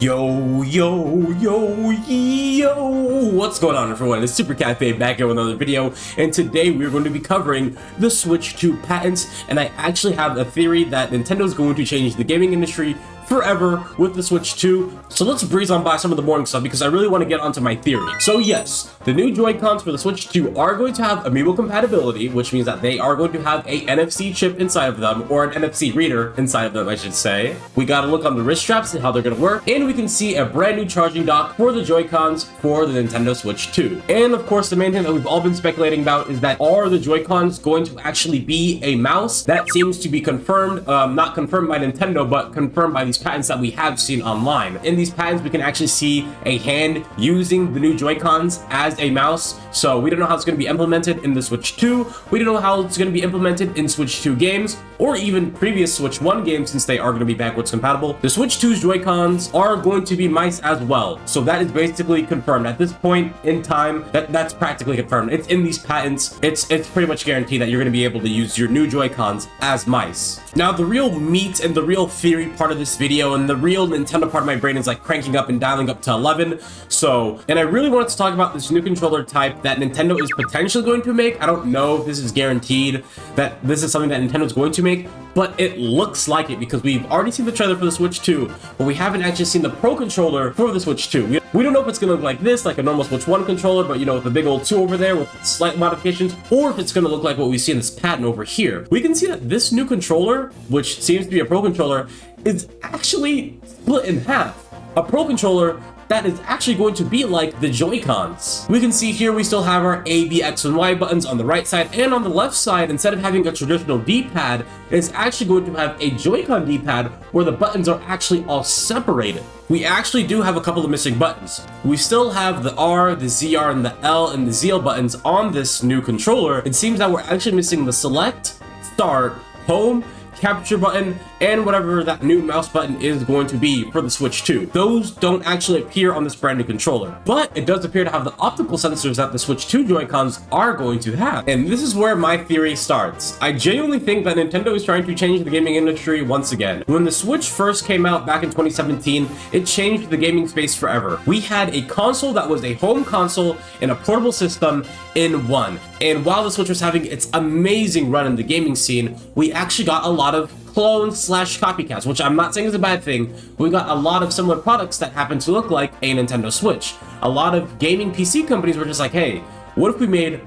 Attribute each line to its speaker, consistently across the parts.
Speaker 1: Yo, yo, yo, yo! What's going on, everyone? It's Super Cafe back here with another video, and today we're going to be covering the Switch 2 patents, and I actually have a theory that Nintendo is going to change the gaming industry forever with the Switch 2. So let's breeze on by some of the boring stuff because I really want to get onto my theory. So yes, the new Joy-Cons for the Switch 2 are going to have amiibo compatibility, which means that they are going to have a NFC chip inside of them, or an NFC reader inside of them, I should say. We got to look on the wrist straps and how they're going to work, and we can see a brand new charging dock for the Joy-Cons for the Nintendo Switch 2. And of course, the main thing that we've all been speculating about is that are the Joy-Cons going to actually be a mouse? That seems to be confirmed, not confirmed by Nintendo, but confirmed by these patents that we have seen online. In these patents, we can actually see a hand using the new Joy-Cons as a mouse. So we don't know how it's going to be implemented in the Switch 2. We don't know how it's going to be implemented in Switch 2 games, or even previous Switch 1 games, since they are going to be backwards compatible. The Switch 2's Joy-Cons are going to be mice as well. So that is basically confirmed. At this point in time, that's practically confirmed. It's in these patents. It's pretty much guaranteed that you're going to be able to use your new Joy-Cons as mice. Now, the real meat and the real theory part of this video and the real Nintendo part of my brain is like cranking up and dialing up to 11. And I really wanted to talk about this new controller type that Nintendo is potentially going to make. I don't know if this is guaranteed that this is something that Nintendo is going to make, but it looks like it because we've already seen the trailer for the Switch 2, but we haven't actually seen the Pro controller for the Switch 2. We don't know if it's going to look like this, like a normal Switch 1 controller, but you know, with the big old 2 over there with slight modifications, or if it's going to look like what we see in this patent over here. We can see that this new controller, which seems to be a Pro controller, is actually split in half. A Pro controller that is actually going to be like the Joy-Cons. We can see here we still have our A, B, X, and Y buttons on the right side, and on the left side, instead of having a traditional D-pad, it's actually going to have a Joy-Con D-pad where the buttons are actually all separated. We actually do have a couple of missing buttons. We still have the R, the ZR, and the L, and the ZL buttons on this new controller. It seems that we're actually missing the Select, Start, Home, Capture button, and whatever that new mouse button is going to be for the Switch 2. Those don't actually appear on this brand new controller, but it does appear to have the optical sensors that the Switch 2 Joy-Cons are going to have. And this is where my theory starts. I genuinely think that Nintendo is trying to change the gaming industry once again. When the Switch first came out back in 2017, it changed the gaming space forever. We had a console that was a home console and a portable system in one. And while the Switch was having its amazing run in the gaming scene, we actually got a lot of clones / copycats, which I'm not saying is a bad thing, but we got a lot of similar products that happen to look like a Nintendo Switch. A lot of gaming PC companies were just like, hey, what if we made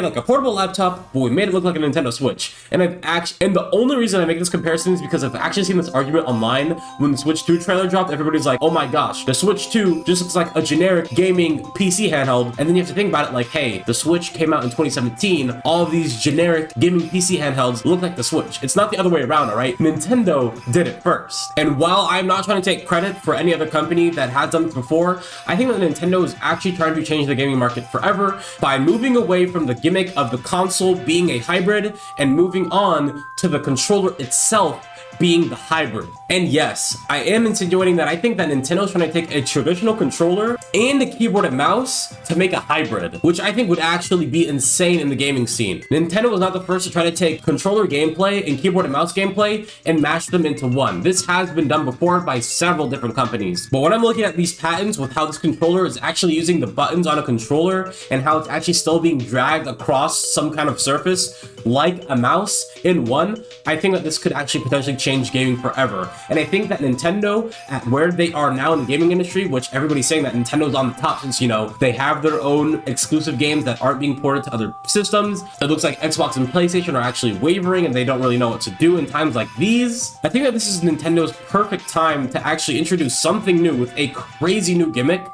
Speaker 1: like a portable laptop, but we made it look like a Nintendo Switch? And the only reason I make this comparison is because I've actually seen this argument online when the Switch 2 trailer dropped. Everybody's like, oh my gosh, the Switch 2 just looks like a generic gaming PC handheld. And then you have to think about it like, hey, the Switch came out in 2017. All of these generic gaming PC handhelds look like the Switch. It's not the other way around, all right? Nintendo did it first. And while I'm not trying to take credit for any other company that has done this before, I think that Nintendo is actually trying to change the gaming market forever by moving away from the gimmick of the console being a hybrid and moving on to the controller itself being the hybrid. And yes, I am insinuating that I think that Nintendo is trying to take a traditional controller and a keyboard and mouse to make a hybrid, which I think would actually be insane in the gaming scene. Nintendo was not the first to try to take controller gameplay and keyboard and mouse gameplay and mash them into one. This has been done before by several different companies. But when I'm looking at these patents with how this controller is actually using the buttons on a controller and how it's actually still being dragged across some kind of surface like a mouse in one, I think that this could actually potentially change gaming forever. And I think that Nintendo, at where they are now in the gaming industry, which everybody's saying that Nintendo's on the top since, you know, they have their own exclusive games that aren't being ported to other systems. It looks like Xbox and PlayStation are actually wavering and they don't really know what to do in times like these. I think that this is Nintendo's perfect time to actually introduce something new with a crazy new gimmick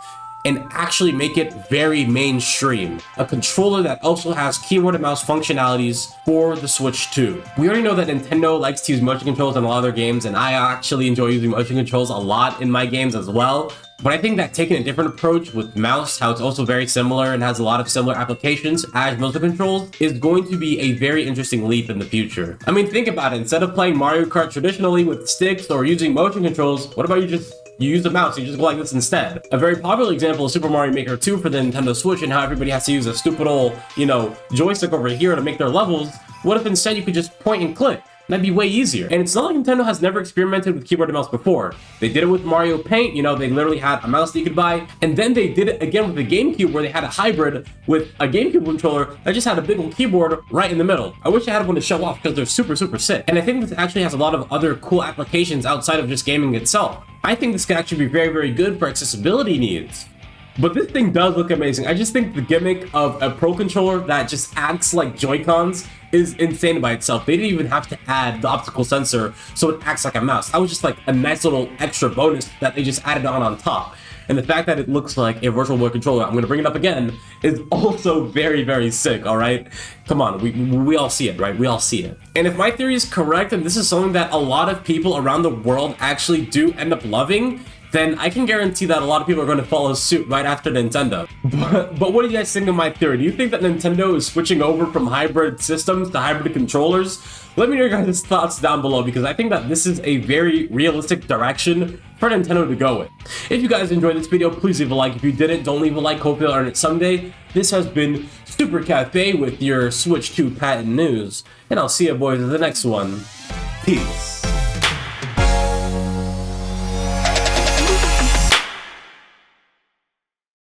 Speaker 1: and actually make it very mainstream. A controller that also has keyboard and mouse functionalities for the Switch 2. We already know that Nintendo likes to use motion controls in a lot of their games, and I actually enjoy using motion controls a lot in my games as well. But I think that taking a different approach with mouse, how it's also very similar and has a lot of similar applications as motion controls, is going to be a very interesting leap in the future. I mean, think about it. Instead of playing Mario Kart traditionally with sticks or using motion controls, what about you use the mouse, you just go like this instead. A very popular example is Super Mario Maker 2 for the Nintendo Switch and how everybody has to use a stupid old, joystick over here to make their levels. What if instead you could just point and click? That'd be way easier. And it's not like Nintendo has never experimented with keyboard and mouse before. They did it with Mario Paint, you know, they literally had a mouse that you could buy. And then they did it again with the GameCube, where they had a hybrid with a GameCube controller that just had a big old keyboard right in the middle. I wish I had one to show off because they're super, super sick. And I think this actually has a lot of other cool applications outside of just gaming itself. I think this could actually be very, very good for accessibility needs. But this thing does look amazing. I just think the gimmick of a Pro controller that just acts like Joy-Cons is insane by itself. They didn't even have to add the optical sensor so it acts like a mouse. That was just like a nice little extra bonus that they just added on top. And the fact that it looks like a Virtual Boy controller, I'm gonna bring it up again, is also very, very sick, all right? Come on, we all see it, right? We all see it. And if my theory is correct, and this is something that a lot of people around the world actually do end up loving, then I can guarantee that a lot of people are going to follow suit right after Nintendo. But what do you guys think of my theory? Do you think that Nintendo is switching over from hybrid systems to hybrid controllers? Let me know your guys' thoughts down below, because I think that this is a very realistic direction for Nintendo to go with. If you guys enjoyed this video, please leave a like. If you didn't, don't leave a like. Hope you'll earn it someday. This has been Super Cafe with your Switch 2 patent news, and I'll see you boys in the next one. Peace.